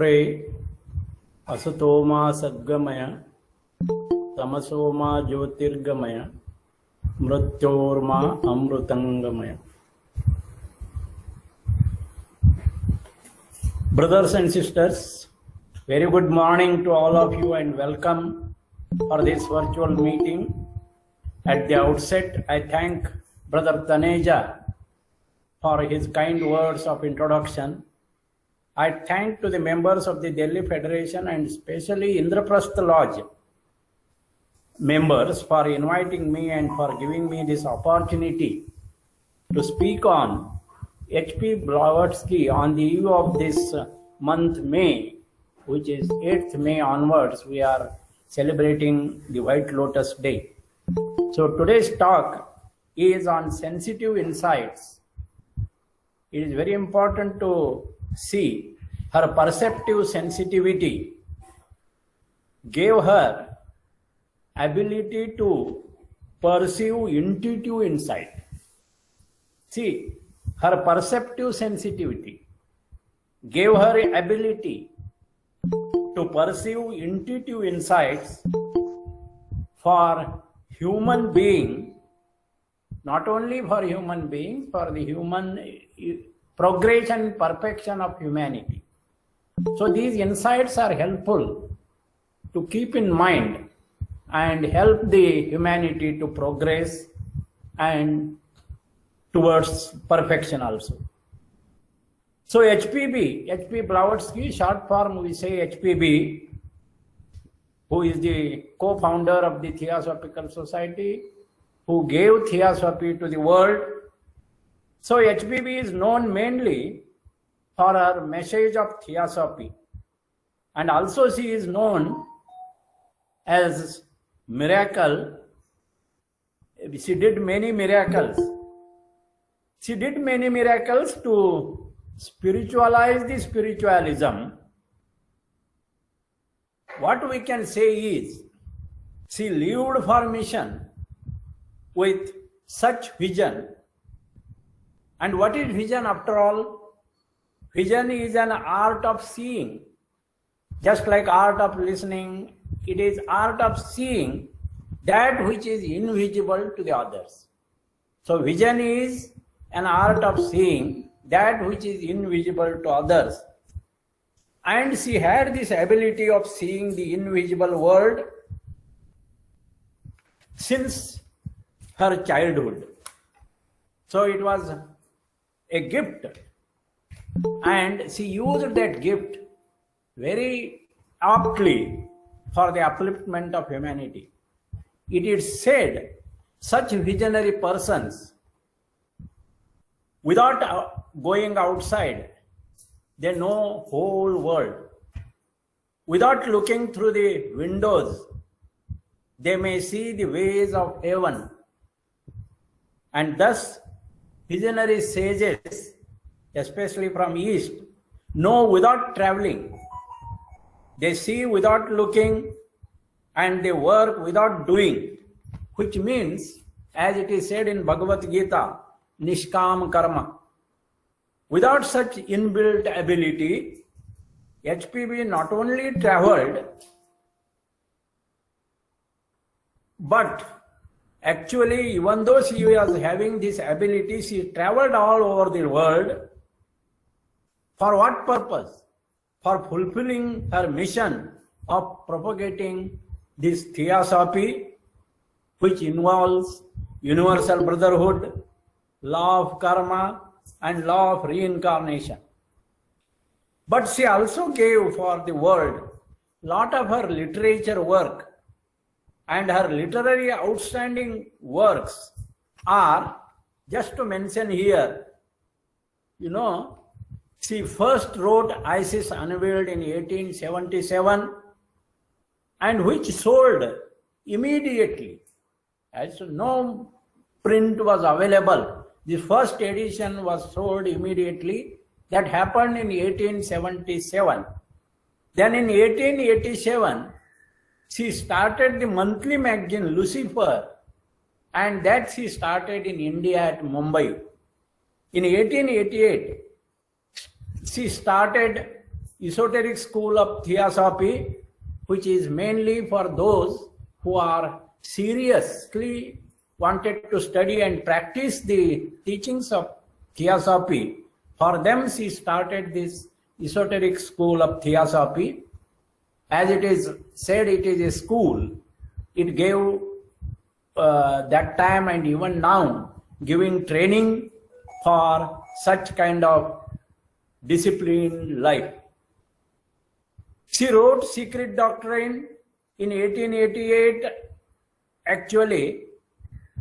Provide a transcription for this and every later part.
Pray. Asatoma Sadgamaya, Tamasoma Jyotirgamaya, Mrityorma Amrutangamaya. Brothers and sisters, very good morning to all of you and welcome for this virtual meeting. At the outset, I thank Brother Taneja for his kind words of introduction. I thank to the members of the Delhi Federation and especially Indraprastha Lodge members for inviting me and for giving me this opportunity to speak on H.P. Blavatsky on the eve of this month May, which is 8th May onwards. We are celebrating the White Lotus Day. So today's talk is on sensitive insights. It is very important to see her perceptive sensitivity gave her ability to perceive intuitive insight. See, her perceptive sensitivity gave her ability to perceive intuitive insights for human being, not only for human being, for the human progression, perfection of humanity. So these insights are helpful to keep in mind and help the humanity to progress and towards perfection also. So H.P. Blavatsky, short form we say HPB, who is the co-founder of the Theosophical Society, who gave Theosophy to the world. So HPB is known mainly for her message of Theosophy, and also she is known as miracle. She did many miracles. She did many miracles to spiritualize the spiritualism. What we can say is, she lived for mission with such vision. And what is vision after all? Vision is an art of seeing. Just like art of listening, it is art of seeing that which is invisible to the others. So vision is an art of seeing that which is invisible to others. And she had this ability of seeing the invisible world since her childhood. So it was a gift, and she used that gift very aptly for the upliftment of humanity. It is said such visionary persons, without going outside, they know whole world. Without looking through the windows, they may see the ways of heaven. And thus, visionary sages, especially from East, know without traveling. They see without looking, and they work without doing, which means, as it is said in Bhagavad Gita, Nishkam Karma. Without such inbuilt ability, HPB not only traveled, but actually, even though she was having this ability, she traveled all over the world. For what purpose? For fulfilling her mission of propagating this Theosophy, which involves universal brotherhood, law of karma, and law of reincarnation. But she also gave for the world lot of her literature work. And her literary outstanding works are, just to mention here, she first wrote Isis Unveiled in 1877, and which sold immediately, as no print was available. The first edition was sold immediately. That happened in 1877. Then in 1887, she started the monthly magazine Lucifer, and that she started in India at Mumbai. In 1888, she started esoteric school of Theosophy, which is mainly for those who are seriously wanted to study and practice the teachings of Theosophy. For them, she started this esoteric school of Theosophy. As it is said, it is a school. It gave that time and even now giving training for such kind of disciplined life. She wrote Secret Doctrine in 1888 actually,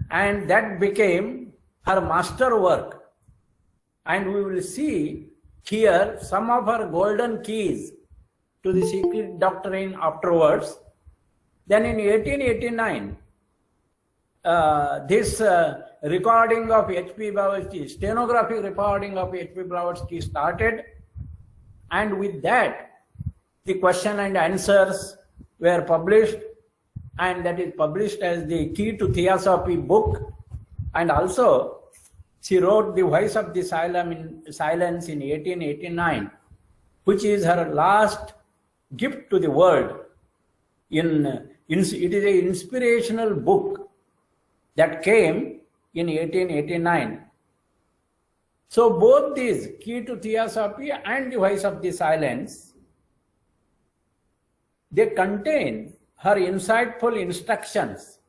and that became her master work. And we will see here some of her golden keys to the Secret Doctrine afterwards. Then in 1889, this recording of H.P. Blavatsky, stenographic recording of H.P. Blavatsky started, and with that, the question and answers were published, and that is published as the Key to Theosophy book. And also, she wrote The Voice of the Silence in 1889, which is her last gift to the world. It is an inspirational book that came in 1889. So both these, Key to Theosophy and The Voice of the Silence, they contain her insightful instructions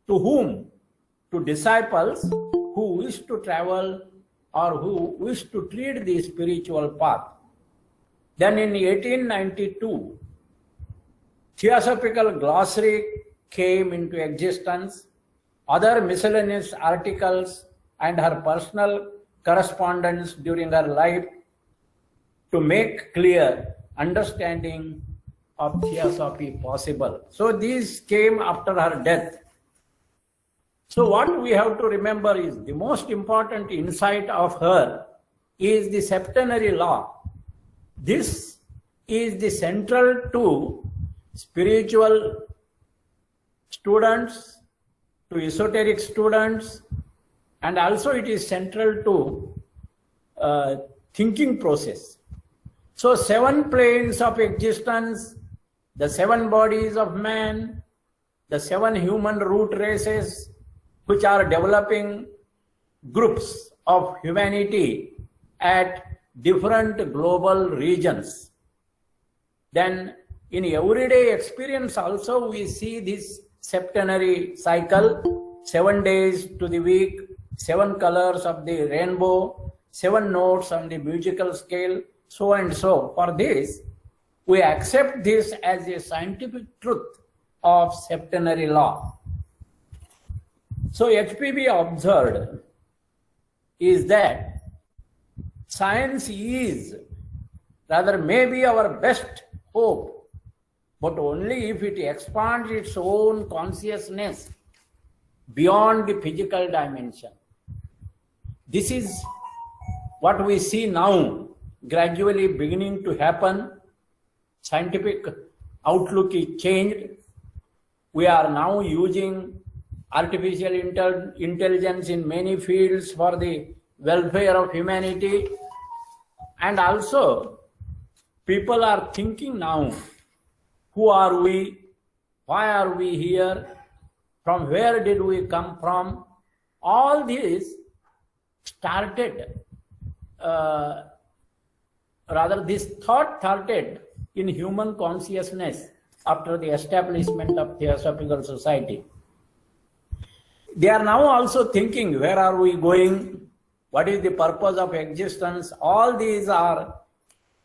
to whom? To disciples who wish to travel or who wish to tread the spiritual path. Then in 1892, Theosophical Glossary came into existence, other miscellaneous articles, and her personal correspondence during her life to make clear understanding of Theosophy possible. So these came after her death. So what we have to remember is the most important insight of her is the septenary law. This is the central to spiritual students, to esoteric students, and also it is central to thinking process. So 7 planes of existence, the 7 bodies of man, the 7 human root races, which are developing groups of humanity at different global regions. Then in everyday experience also we see this septenary cycle, 7 days to the week, 7 colors of the rainbow, 7 notes on the musical scale, so and so. For this, we accept this as a scientific truth of septenary law. So HPB observed is that science is, rather maybe our best hope, but only if it expands its own consciousness beyond the physical dimension. This is what we see now gradually beginning to happen. Scientific outlook is changed. We are now using artificial intelligence in many fields for the welfare of humanity. And also, people are thinking now, who are we? Why are we here? From where did we come from? All this started, this thought started in human consciousness after the establishment of Theosophical Society. They are now also thinking, where are we going? What is the purpose of existence? All these are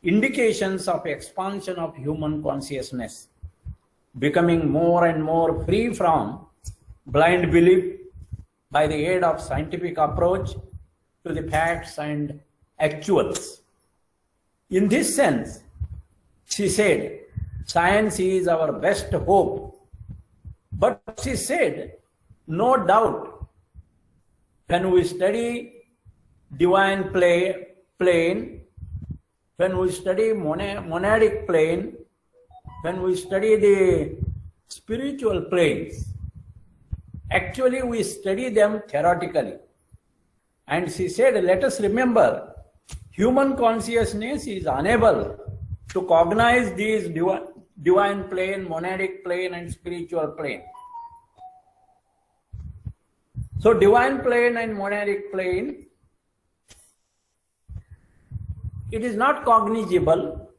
indications of expansion of human consciousness, becoming more and more free from blind belief by the aid of scientific approach to the facts and actuals. In this sense, she said, science is our best hope. But she said, no doubt, when we study divine plane, when we study monadic plane, when we study the spiritual planes, actually we study them theoretically. And she said, let us remember, human consciousness is unable to cognize these divine plane, monadic plane, and spiritual plane. So divine plane and monadic plane, it is not cognizable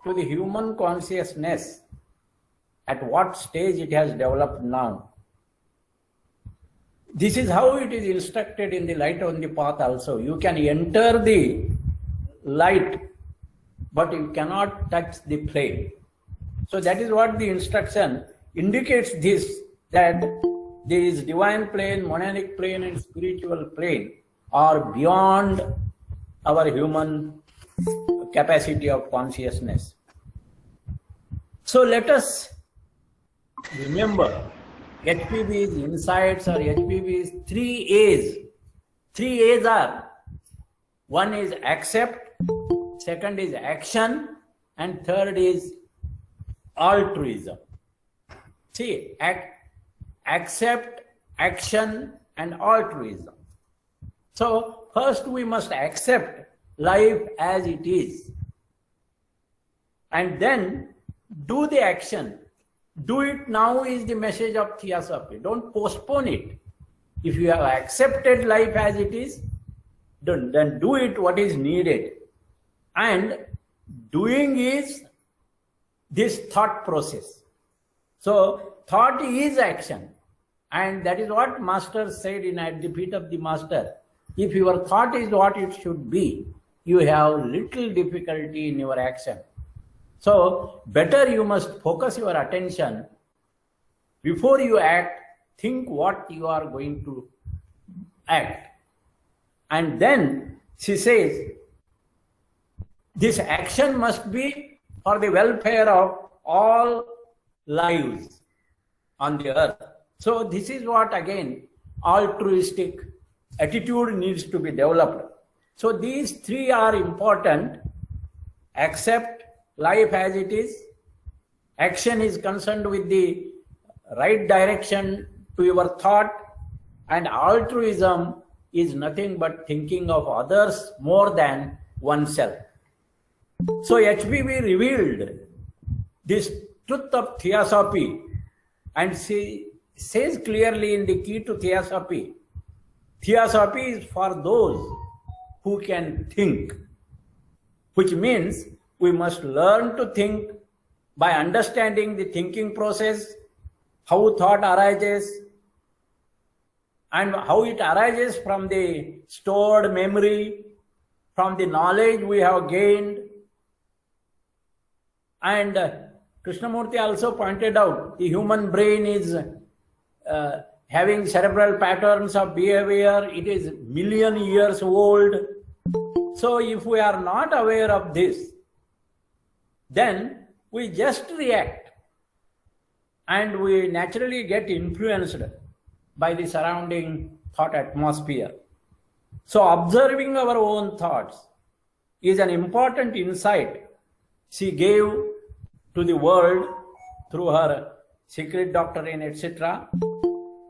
to the human consciousness at what stage it has developed now. This is how it is instructed in the Light on the Path also. You can enter the light, but you cannot touch the flame. So that is what the instruction indicates, this, that this divine plane, monadic plane, and spiritual plane are beyond our human capacity of consciousness. So let us remember HPB's insights or HPB's 3 A's. 3 A's are: one is accept, second is action, and third is altruism. See, accept, action, and altruism. So first we must accept life as it is, and then do the action. Do it now is the message of Theosophy. Don't postpone it. If you have accepted life as it is, then do it what is needed. And doing is this thought process. So thought is action. And that is what Master said in At the Feet of the Master. If your thought is what it should be, you have little difficulty in your action. So better you must focus your attention. Before you act, think what you are going to act. And then she says, this action must be for the welfare of all lives on the earth. So this is what, again, altruistic attitude needs to be developed. So these 3 are important. Accept life as it is. Action is concerned with the right direction to your thought. And altruism is nothing but thinking of others more than oneself. So HPB revealed this truth of Theosophy, and she says clearly in the Key to Theosophy, Theosophy is for those who can think, which means we must learn to think by understanding the thinking process, how thought arises, and how it arises from the stored memory, from the knowledge we have gained. And Krishnamurti also pointed out the human brain is having cerebral patterns of behavior. It is million years old. So if we are not aware of this, then we just react and we naturally get influenced by the surrounding thought atmosphere. So observing our own thoughts is an important insight she gave to the world through her secret doctrine, etc.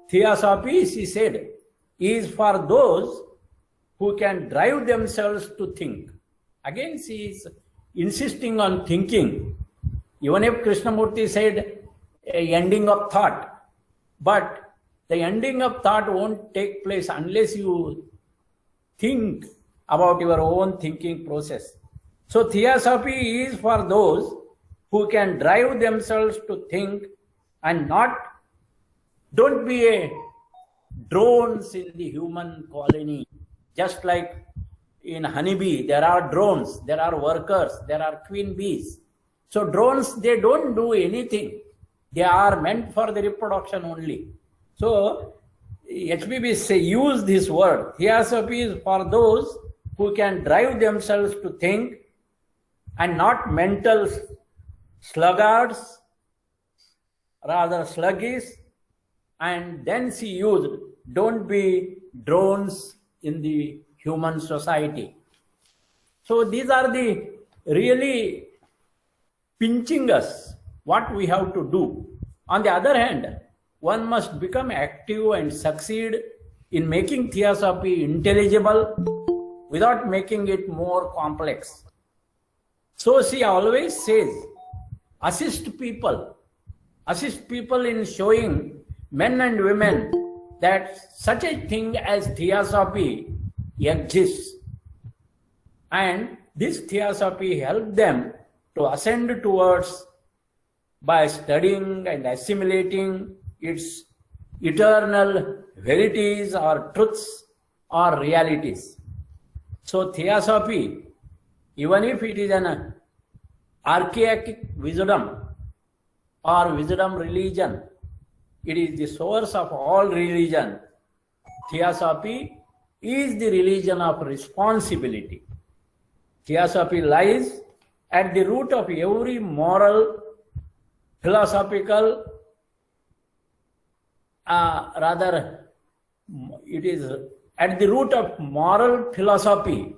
Theosophy, she said, is for those who can drive themselves to think. Again, she is insisting on thinking. Even if Krishnamurti said a ending of thought, but the ending of thought won't take place unless you think about your own thinking process. So Theosophy is for those who can drive themselves to think and don't be a drones in the human colony. Just like in honeybee, there are drones, there are workers, there are queen bees. So drones, they don't do anything. They are meant for the reproduction only. So HPB use this word. Theosophy is for those who can drive themselves to think and not mental sluggards, rather sluggish. And then she used, don't be drones in the human society. So these are the really pinching us what we have to do. On the other hand, one must become active and succeed in making Theosophy intelligible without making it more complex. So she always says, assist people in showing men and women that such a thing as theosophy exists. And this theosophy helped them to ascend towards by studying and assimilating its eternal verities or truths or realities. So theosophy, even if it is an archaic wisdom or wisdom religion, it is the source of all religion. Theosophy is the religion of responsibility. Theosophy lies at the root of every moral, philosophical, it is at the root of moral philosophy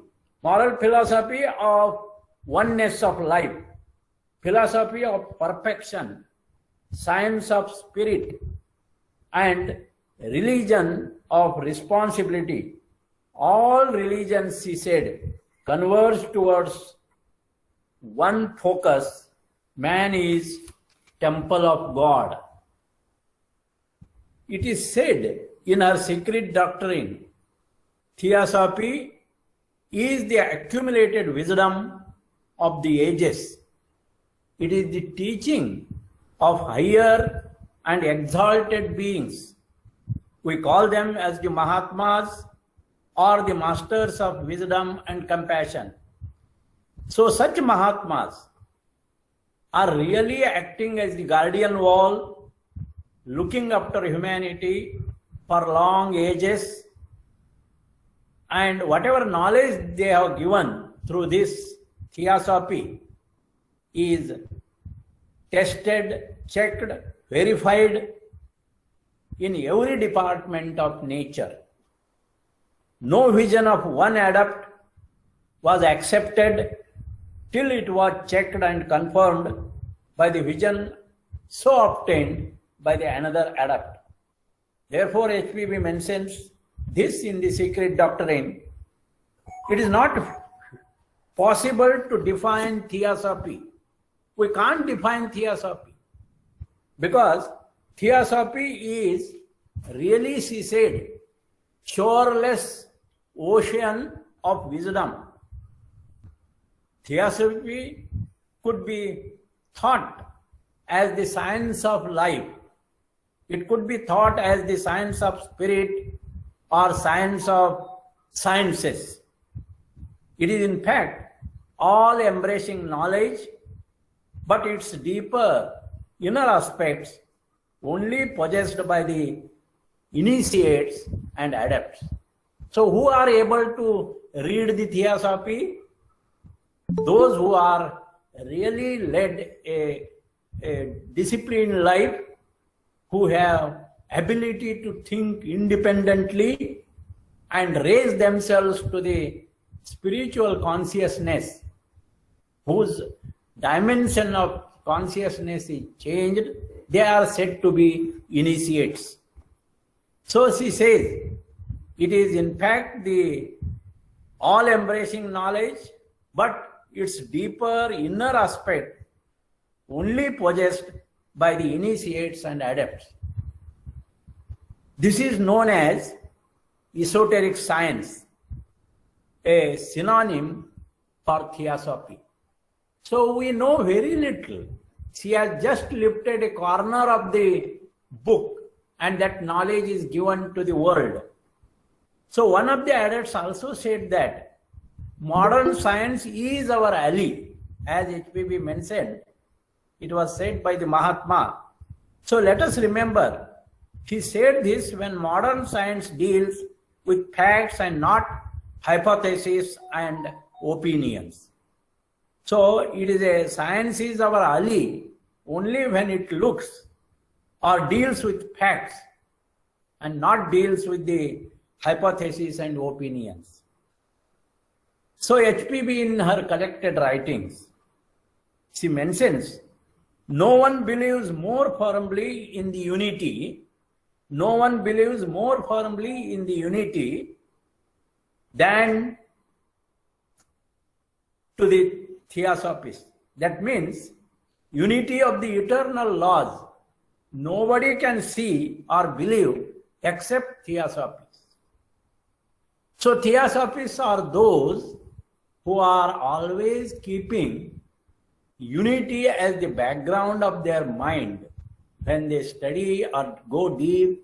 of oneness of life, philosophy of perfection, science of spirit, and religion of responsibility. All religions, she said, converge towards one focus: man is temple of God. It is said in her secret doctrine, theosophy is the accumulated wisdom of the ages. It is the teaching of higher and exalted beings. We call them as the Mahatmas or the masters of wisdom and compassion. So such Mahatmas are really acting as the guardian wall, looking after humanity for long ages, and whatever knowledge they have given through this theosophy is tested, checked, verified in every department of nature. No vision of one adept was accepted till it was checked and confirmed by the vision so obtained by the another adept. Therefore, HPB mentions this in the secret doctrine. It is not possible to define theosophy. We can't define theosophy because theosophy is really, she said, shoreless ocean of wisdom. Theosophy could be thought as the science of life. It could be thought as the science of spirit or science of sciences. It is in fact all embracing knowledge, but its deeper inner aspects only possessed by the initiates and adepts. So who are able to read the theosophy? Those who are really led a disciplined life, who have ability to think independently and raise themselves to the spiritual consciousness, whose dimension of consciousness is changed, they are said to be initiates. So she says, it is in fact the all-embracing knowledge, but its deeper inner aspect only possessed by the initiates and adepts. This is known as esoteric science, a synonym for theosophy. So we know very little. She has just lifted a corner of the book and that knowledge is given to the world. So one of the adepts also said that modern science is our ally. As HPB mentioned, it was said by the Mahatma. So let us remember, he said this when modern science deals with facts and not hypotheses and opinions. So it is a science is our ally only when it looks or deals with facts and not deals with the hypotheses and opinions. So HPB in her collected writings, she mentions, no one believes more firmly in the unity, no one believes more firmly in the unity than to the theosophists. That means unity of the eternal laws. Nobody can see or believe except theosophists. So theosophists are those who are always keeping unity as the background of their mind when they study or go deep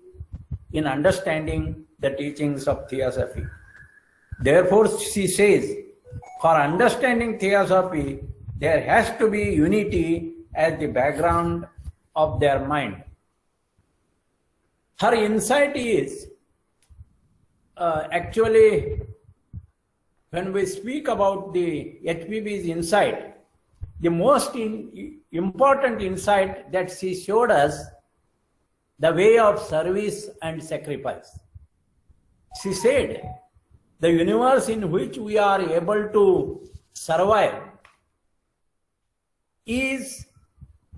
in understanding the teachings of theosophy. Therefore, she says, for understanding theosophy, there has to be unity as the background of their mind. Her insight is actually, when we speak about the HPB's insight, the most important insight that she showed us, the way of service and sacrifice. She said, the universe in which we are able to survive is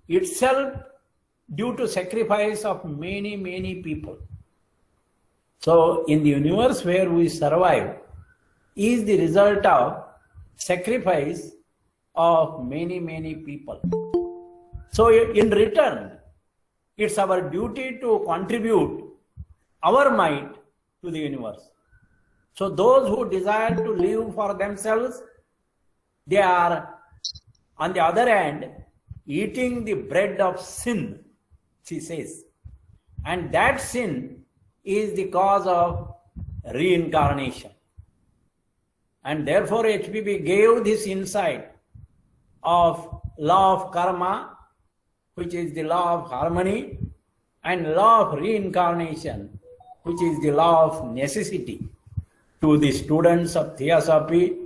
itself due to sacrifice of many, many people. So in the universe where we survive is the result of sacrifice of many, many people. So in return, it's our duty to contribute our might to the universe. So those who desire to live for themselves, they are, on the other hand, eating the bread of sin, she says. And that sin is the cause of reincarnation. And therefore HPB gave this insight of law of karma, which is the law of harmony, and law of reincarnation, which is the law of necessity, to the students of theosophy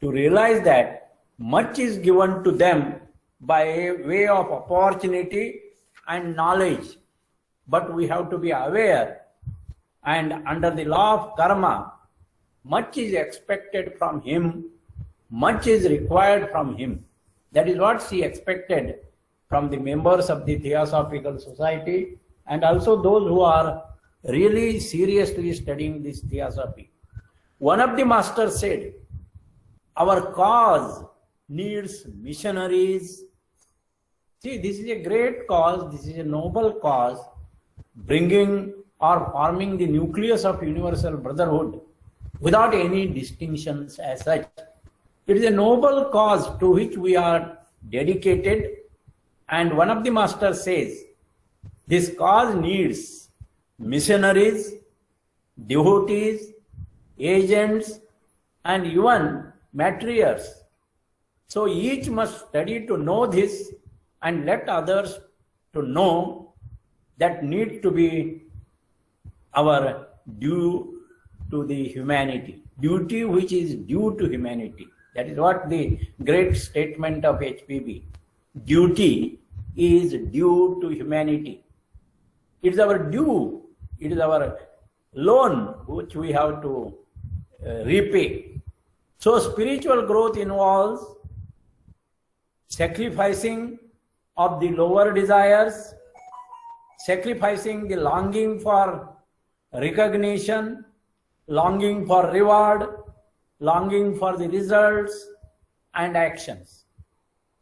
to realize that much is given to them by way of opportunity and knowledge. But we have to be aware, and under the law of karma, much is expected from him, much is required from him. That is what she expected from the members of the Theosophical Society and also those who are really seriously studying this theosophy. One of the masters said, our cause needs missionaries. See, this is a great cause, this is a noble cause, bringing or forming the nucleus of universal brotherhood without any distinctions as such. It is a noble cause to which we are dedicated, and one of the masters says, this cause needs missionaries, devotees, agents, and even matriarchs. So each must study to know this and let others to know that need to be our due to the humanity, duty which is due to humanity. That is what the great statement of HPB. Duty is due to humanity. It is our due, it is our loan which we have to repay. So spiritual growth involves sacrificing of the lower desires, sacrificing the longing for recognition, longing for reward, longing for the results and actions.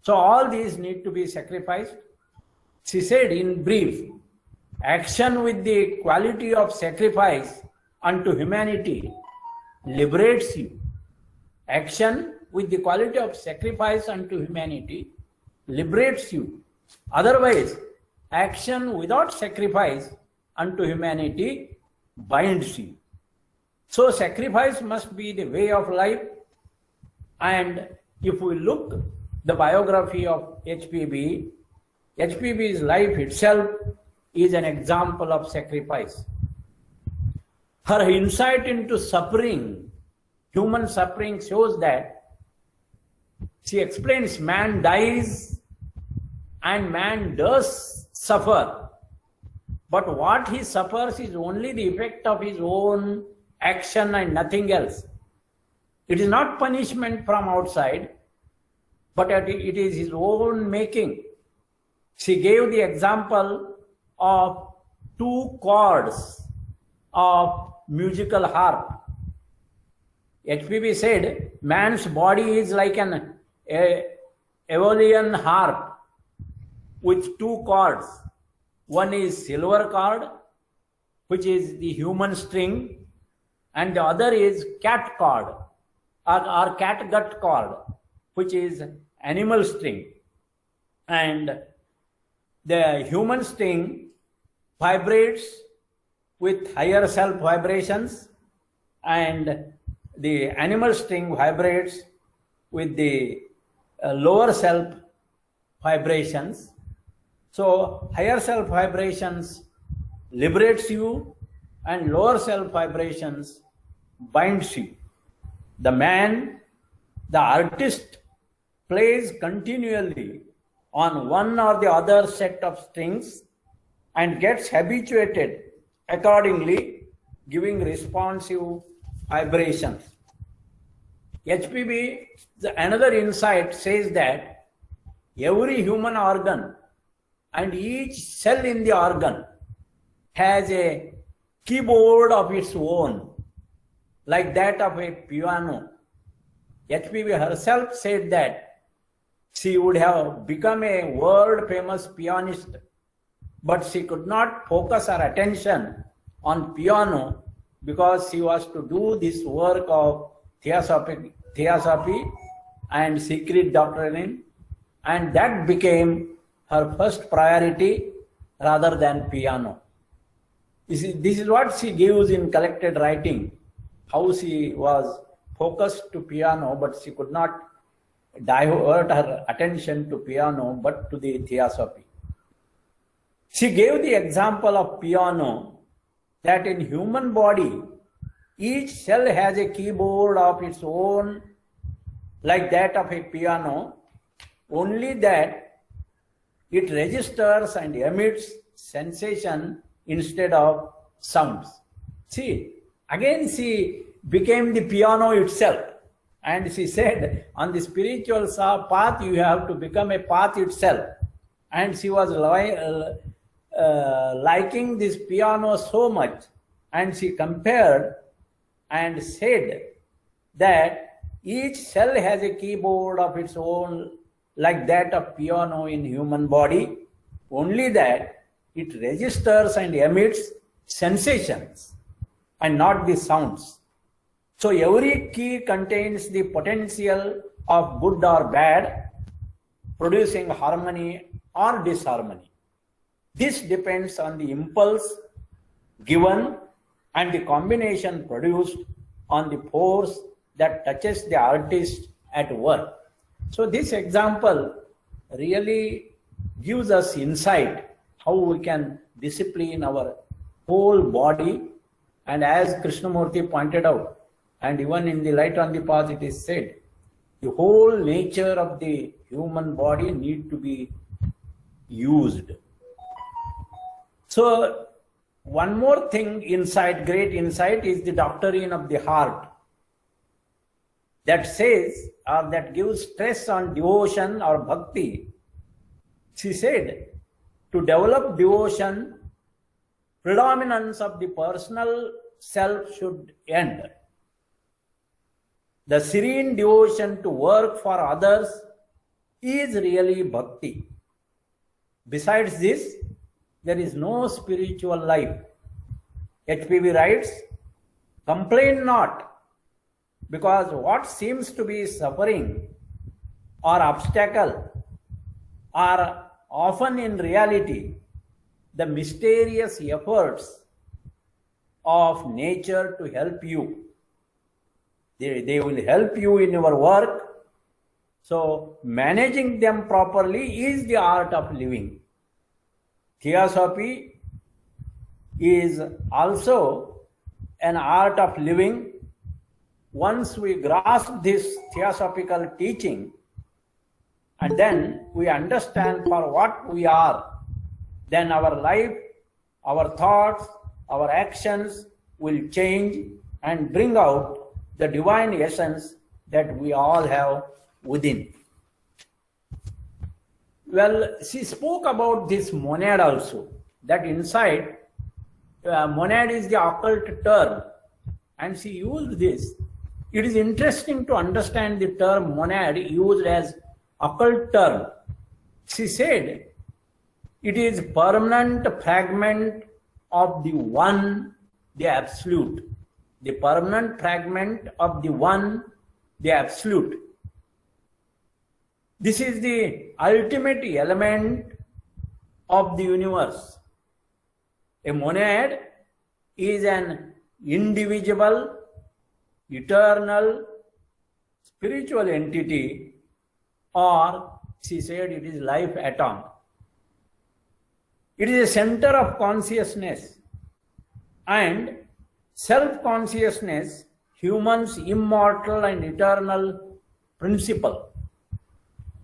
So all these need to be sacrificed. She said in brief, action with the quality of sacrifice unto humanity liberates you. Action with the quality of sacrifice unto humanity liberates you. Otherwise, action without sacrifice unto humanity binds you. So sacrifice must be the way of life. And if we look the biography of HPB, HPB's life itself is an example of sacrifice. Her insight into suffering, human suffering, shows that she explains man dies and man does suffer. But what he suffers is only the effect of his own action and nothing else. It is not punishment from outside, but it is his own making. She gave the example of two chords of musical harp. HPB said man's body is like Aeolian harp with two chords. One is silver chord, which is the human string, and the other is cat chord or catgut chord, which is animal string. And the human string vibrates with higher self vibrations, and the animal string vibrates with the lower self vibrations. So higher self vibrations liberates you, and lower self vibrations binds you. The man, the artist, plays continually on one or the other set of strings and gets habituated accordingly, giving responsive vibrations. HPB, another insight says that every human organ and each cell in the organ has a keyboard of its own, like that of a piano. HPB herself said that she would have become a world famous pianist, but she could not focus her attention on piano because she was to do this work of theosophy and secret doctrine, and that became her first priority rather than piano. This is what she gives in collected writing, how she was focused to piano, but she could not divert her attention to piano but to the theosophy. She gave the example of piano, that in human body each cell has a keyboard of its own, like that of a piano, only that it registers and emits sensation instead of sounds. See, again she became the piano itself. And she said, on the spiritual path, you have to become a path itself. And she was liking this piano so much. And she compared and said that each cell has a keyboard of its own, like that of piano in human body, only that it registers and emits sensations and not the sounds. So every key contains the potential of good or bad, producing harmony or disharmony. This depends on the impulse given and the combination produced on the force that touches the artist at work. So this example really gives us insight how we can discipline our whole body. And as Krishnamurti pointed out, and even in the Light on the Path it is said, the whole nature of the human body need to be used. So one more thing, great insight, is the doctrine of the heart, that says, or that gives stress on devotion or bhakti. She said, to develop devotion, predominance of the personal self should end. The serene devotion to work for others is really bhakti. Besides this, there is no spiritual life. HPB writes, complain not, because what seems to be suffering or obstacle are often in reality the mysterious efforts of nature to help you. They will help you in your work. So managing them properly is the art of living. Theosophy is also an art of living. Once we grasp this theosophical teaching, and then we understand for what we are, then our life, our thoughts, our actions will change and bring out the divine essence that we all have within. Well, she spoke about this monad also, that inside, monad is the occult term, and she used this. It is interesting to understand the term monad used as occult term. She said it is permanent fragment of the one, the absolute. The permanent fragment of the one, the absolute. This is the ultimate element of the universe. A monad is an indivisible, eternal, spiritual entity, or she said it is life atom. It is a center of consciousness, and self-consciousness, human's immortal and eternal principle.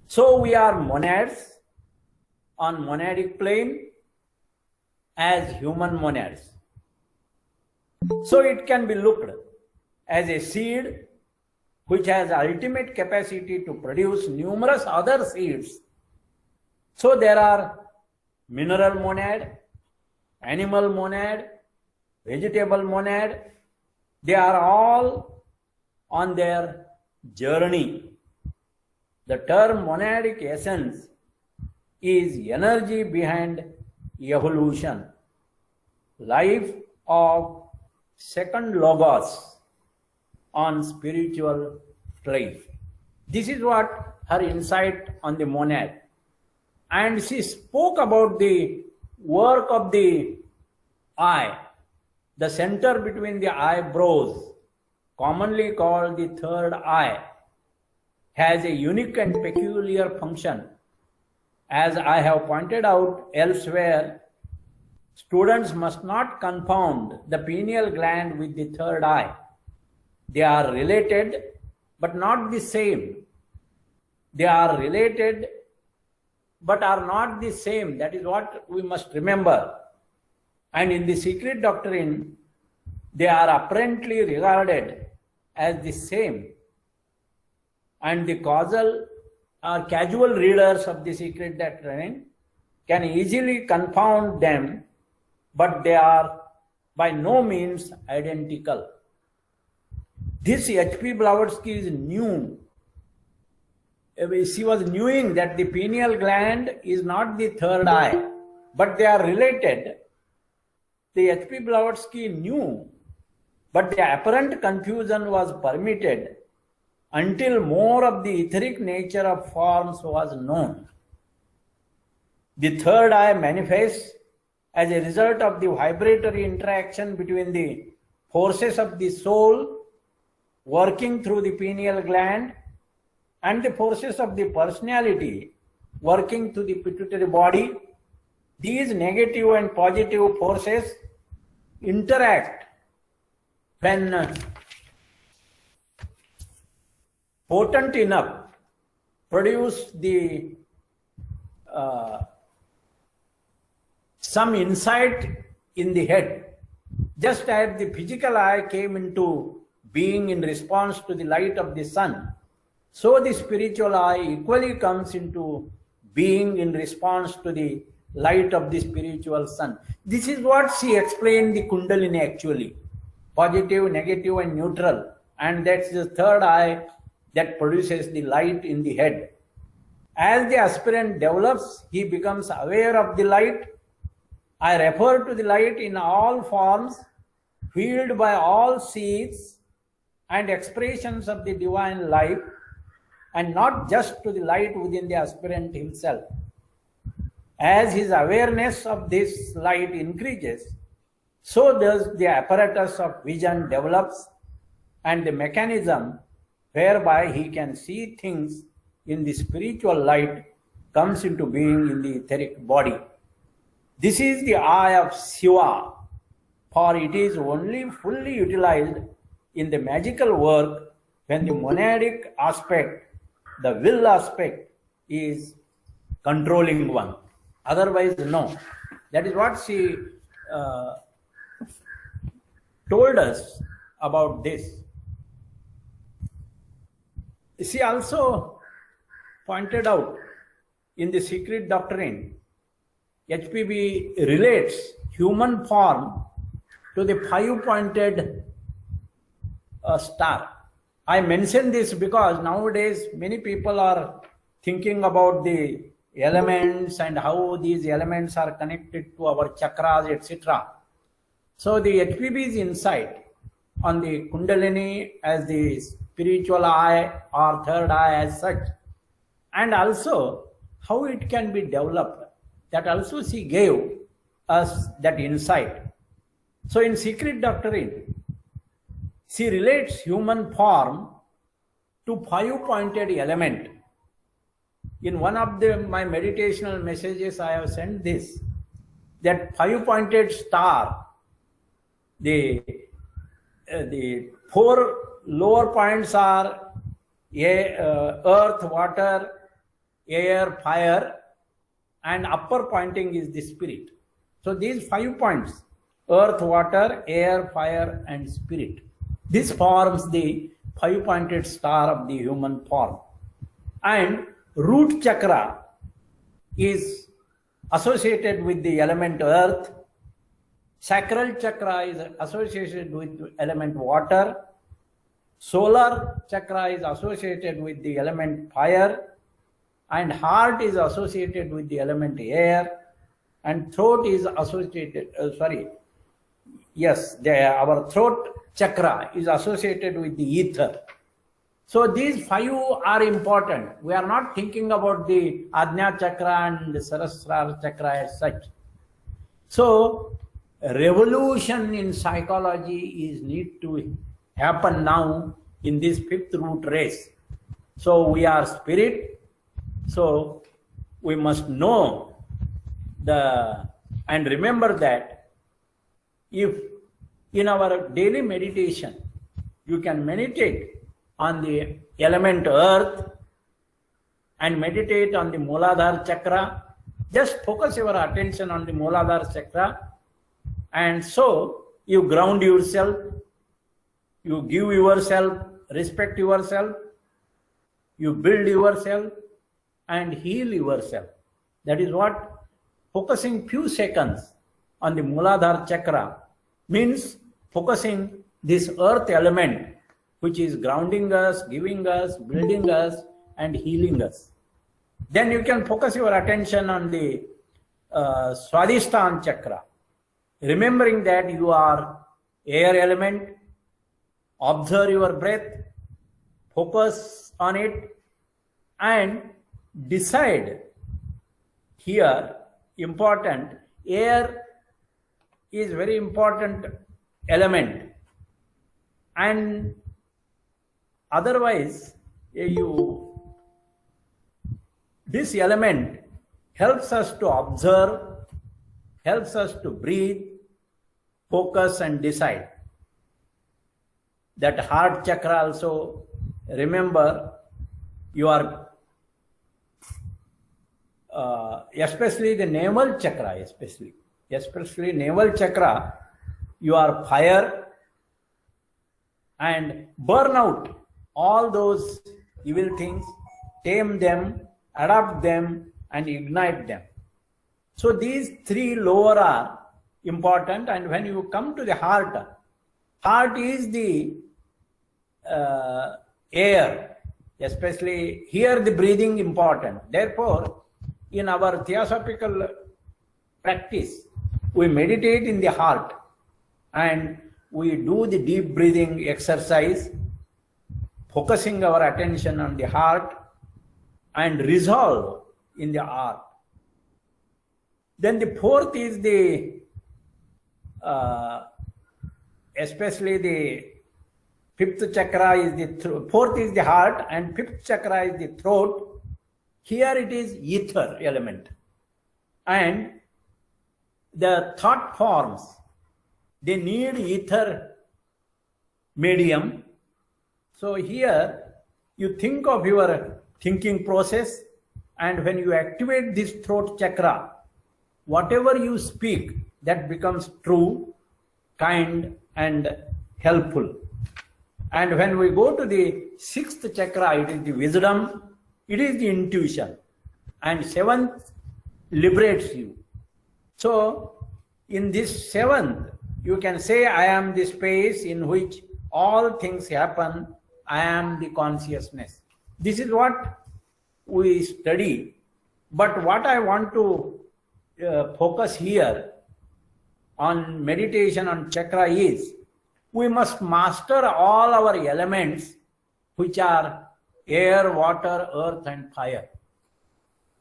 So we are monads on monadic plane as human monads. So it can be looked as a seed which has ultimate capacity to produce numerous other seeds. So there are mineral monad, animal monad, vegetable monad. They are all on their journey. The term monadic essence is energy behind evolution, life of second logos on spiritual plane. This is what her insight on the monad. And she spoke about the work of the eye, the center between the eyebrows, commonly called the third eye, has a unique and peculiar function. As I have pointed out elsewhere, students must not confound the pineal gland with the third eye. They are related, but not the same. They are related, but are not the same. That is what we must remember. And in the secret doctrine, they are apparently regarded as the same. And the causal or casual readers of the secret doctrine can easily confound them, but they are by no means identical. This H.P. Blavatsky is new. She was knowing that the pineal gland is not the third eye, but they are related. The H.P. Blavatsky knew, but the apparent confusion was permitted until more of the etheric nature of forms was known. The third eye manifests as a result of the vibratory interaction between the forces of the soul working through the pineal gland and the forces of the personality working through the pituitary body. These negative and positive forces interact when potent enough, produce the some insight in the head. Just as the physical eye came into being in response to the light of the sun, so the spiritual eye equally comes into being in response to the light of the spiritual sun. This is what she explained the Kundalini actually. Positive, negative and neutral. And that's the third eye that produces the light in the head. As the aspirant develops, he becomes aware of the light. I refer to the light in all forms, filled by all seeds and expressions of the divine life, and not just to the light within the aspirant himself. As his awareness of this light increases, so does the apparatus of vision develops, and the mechanism whereby he can see things in the spiritual light comes into being in the etheric body. This is the eye of Shiva, for it is only fully utilized in the magical work when the monadic aspect, the will aspect, is controlling one. Otherwise, no. That is what she told us about this. She also pointed out in the secret doctrine, HPB relates human form to the five-pointed star. I mention this because nowadays many people are thinking about the elements and how these elements are connected to our chakras, etc. So the HPB's insight on the Kundalini as the spiritual eye or third eye as such, and also how it can be developed, that also she gave us that insight. So in Secret Doctrine, she relates human form to 5-pointed element. In one of my meditational messages, I have sent this, that 5-pointed star, the 4 lower points are earth, water, air, fire, and upper pointing is the spirit. So these 5 points, earth, water, air, fire, and spirit, this forms the 5-pointed star of the human form. And root chakra is associated with the element earth, sacral chakra is associated with the element water, solar chakra is associated with the element fire, and heart is associated with the element air, and throat is associated, our throat chakra is associated with the ether. So these 5 are important. We are not thinking about the Ajna chakra and the Sahasrara chakra as such. So revolution in psychology is need to happen now in this 5th root race. So we are spirit. So we must know and remember that if in our daily meditation you can meditate on the element earth and meditate on the Mooladhara chakra, just focus your attention on the Mooladhara chakra, and so you ground yourself, you give yourself, respect yourself, you build yourself and heal yourself. That is what focusing few seconds on the Mooladhara chakra means, focusing this earth element which is grounding us, giving us, building us and healing us. Then you can focus your attention on the Swadhisthana chakra, remembering that you are air element. Observe your breath, focus on it and decide. Here important, air is very important element, and otherwise this element helps us to observe, helps us to breathe, focus and decide. That heart chakra also, remember, you are especially the navel chakra, especially navel chakra, you are fire, and burn out all those evil things, tame them, adapt them and ignite them. So these 3 lower are important. And when you come to the heart is the air, especially here the breathing important. Therefore in our theosophical practice we meditate in the heart and we do the deep breathing exercise, focusing our attention on the heart and resolve in the heart. Then the 4th is the especially the 5th chakra is the 4th is the heart and 5th chakra is the throat. Here it is ether element, and the thought forms, they need ether medium. So here you think of your thinking process, and when you activate this throat chakra, whatever you speak, that becomes true, kind and helpful. And when we go to the 6th chakra, it is the wisdom, it is the intuition, and 7th liberates you. So in this 7th, you can say, I am the space in which all things happen, I am the consciousness. This is what we study. But what I want to focus here on meditation on chakra is we must master all our elements, which are air, water, earth, and fire.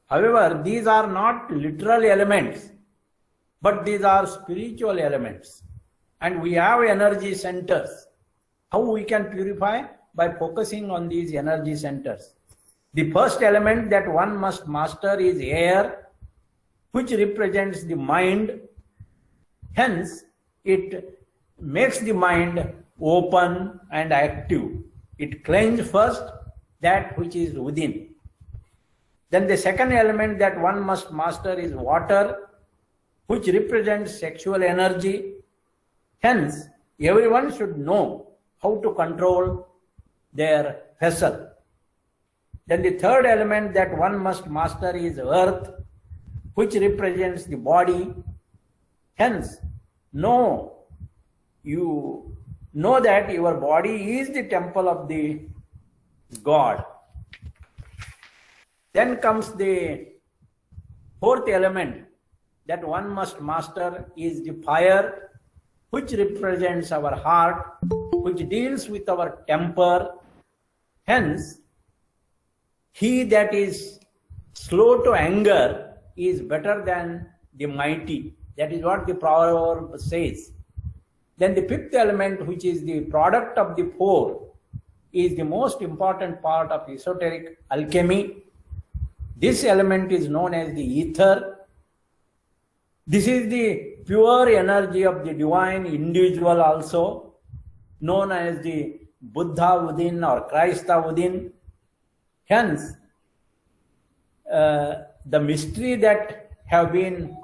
However, these are not literal elements, but these are spiritual elements. And we have energy centers. How we can purify? By focusing on these energy centers. The first element that one must master is air, which represents the mind. Hence, it makes the mind open and active. It cleanses first that which is within. Then the second element that one must master is water, which represents sexual energy. Hence, everyone should know how to control their vessel. Then the third element that one must master is earth, which represents the body. Hence, you know that your body is the temple of the God. Then comes the fourth element that one must master is the fire, which represents our heart, which deals with our temper. Hence, he that is slow to anger is better than the mighty. That is what the proverb says. Then the fifth element, which is the product of the four, is the most important part of esoteric alchemy. This element is known as the ether. This is the pure energy of the divine individual, also known as the Buddha within or Christa within. Hence, the mystery that have been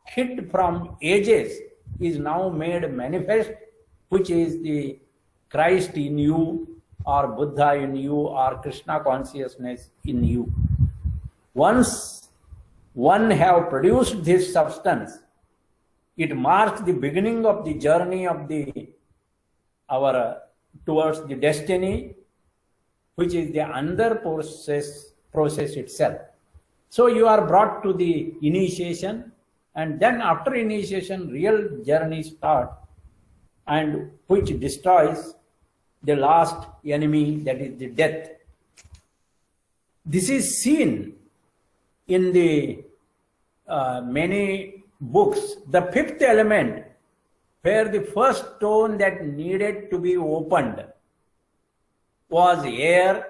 hid from ages is now made manifest, which is the Christ in you, or Buddha in you, or Krishna consciousness in you. Once one have produced this substance, it marks the beginning of the journey of towards the destiny, which is the under process itself. So you are brought to the initiation, and then after initiation, real journey starts, and which destroys the last enemy, that is the death. This is seen in the many books. The fifth element, where the first stone that needed to be opened was air,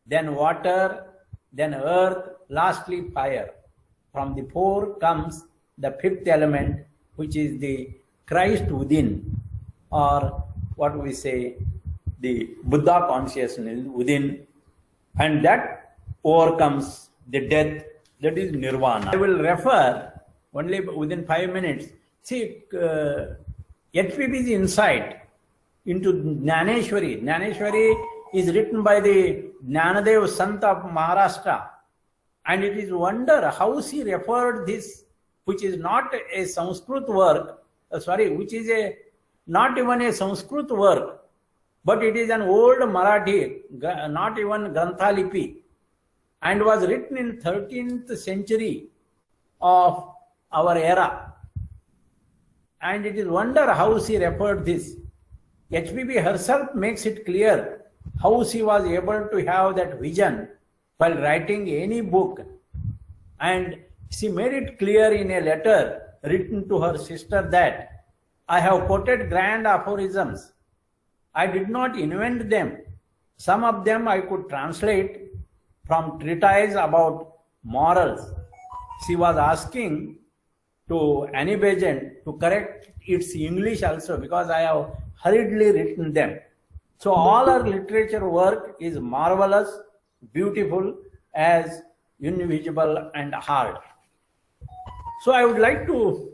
then water, then earth, lastly fire. From the four comes the fifth element, which is the Christ within, or what we say, the Buddha consciousness within, and that overcomes the death, that is nirvana. I will refer only within 5 minutes. See, HPB's insight into Jnaneshwari. Jnaneshwari is written by the Jnanadev Sant of Maharashtra, and it is wonder how she referred this, which is not a Sanskrit work, which is not even a Sanskrit work, but it is an old Marathi, not even Granthalipi, and was written in 13th century of our era. And it is wonder how she referred this. HPB herself makes it clear how she was able to have that vision while writing any book. And she made it clear in a letter written to her sister that I have quoted grand aphorisms. I did not invent them. Some of them I could translate from treatise about morals. She was asking to Annie Besant to correct its English also, because I have hurriedly written them. So all her literature work is marvelous, beautiful, as invisible and hard. So I would like to,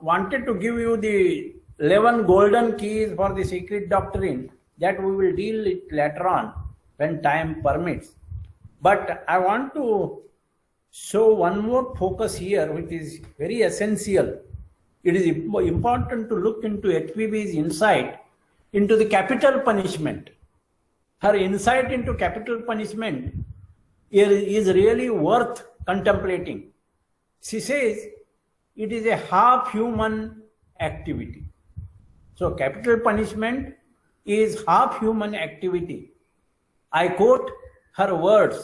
wanted to give you the 11 golden keys for the secret doctrine that we will deal with later on when time permits. But I want to show one more focus here, which is very essential. It is important to look into HPB's insight into the capital punishment. her insight into capital punishment is really worth contemplating. She says it is a half human activity. So capital punishment is half human activity. I quote her words,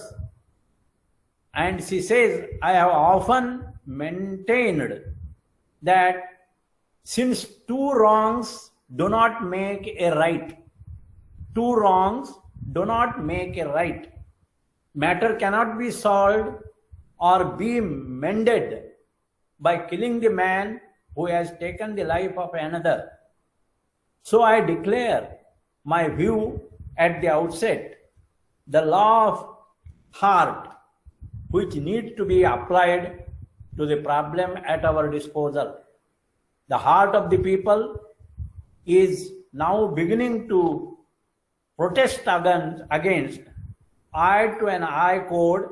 and she says, I have often maintained that since two wrongs do not make a right, two wrongs do not make a right, matter cannot be solved or be mended by killing the man who has taken the life of another. So I declare my view at the outset. The law of heart, which needs to be applied to the problem at our disposal. The heart of the people is now beginning to protest against eye to an eye code.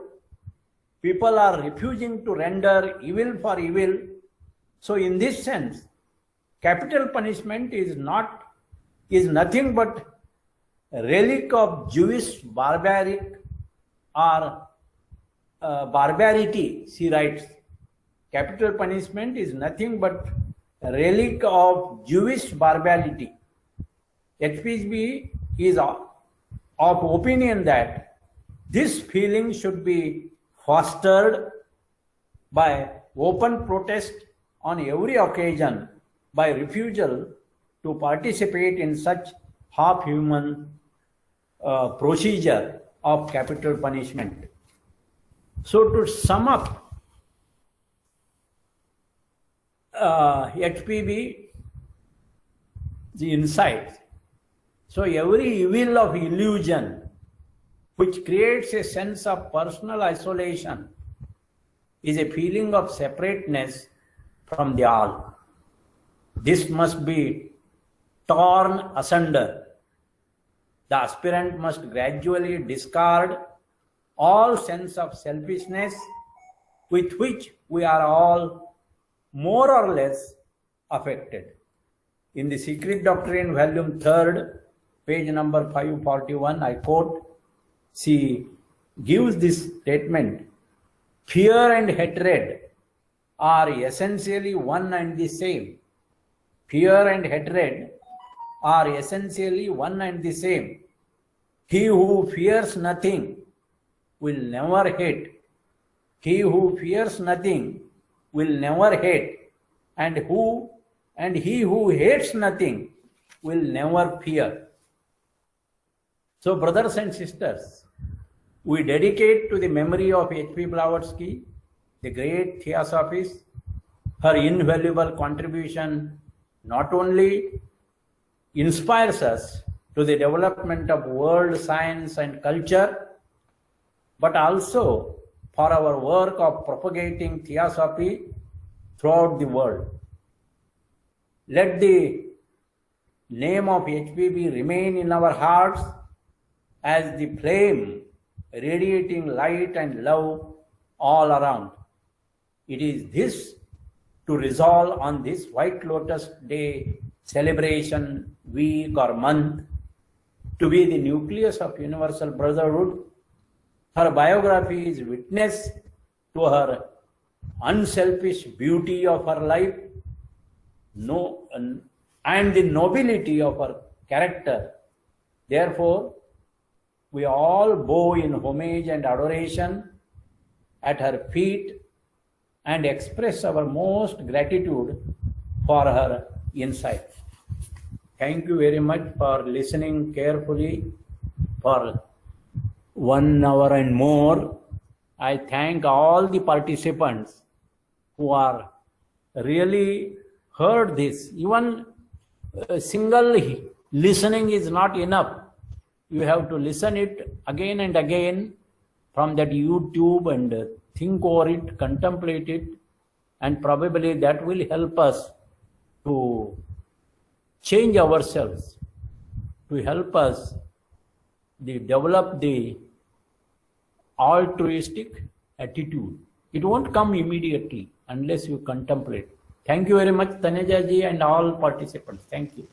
People are refusing to render evil for evil. So in this sense, capital punishment is nothing but a relic of Jewish barbarity, she writes. Capital punishment is nothing but a relic of Jewish barbarity. HPB is of opinion that this feeling should be fostered by open protest on every occasion, by refusal to participate in such half-human procedure of capital punishment. So to sum up, HPB, the insights. So every evil of illusion which creates a sense of personal isolation is a feeling of separateness from the all. This must be torn asunder. The aspirant must gradually discard all sense of selfishness with which we are all more or less affected. In the Secret Doctrine, volume 3rd, page number 541, I quote, she gives this statement: fear and hatred are essentially one and the same. Fear and hatred are essentially one and the same. He who fears nothing will never hate. He who fears nothing will never hate. And he who hates nothing will never fear. So brothers and sisters, we dedicate to the memory of H.P. Blavatsky, the great theosophist, her invaluable contribution not only inspires us to the development of world science and culture, but also for our work of propagating theosophy throughout the world. Let the name of HPB remain in our hearts as the flame radiating light and love all around. It is this to resolve on this White Lotus Day celebration week or month to be the nucleus of universal brotherhood. Her biography is witness to her unselfish beauty of her life, and the nobility of her character. Therefore, we all bow in homage and adoration at her feet and express our most gratitude for her insight. Thank you very much for listening carefully for 1 hour and more. I thank all the participants who are really heard this. Even single listening is not enough. You have to listen it again and again from that YouTube and think over it, contemplate it, and probably that will help us to change ourselves, to help us develop the altruistic attitude. It won't come immediately unless you contemplate. Thank you very much, Taneja ji, and all participants. Thank you.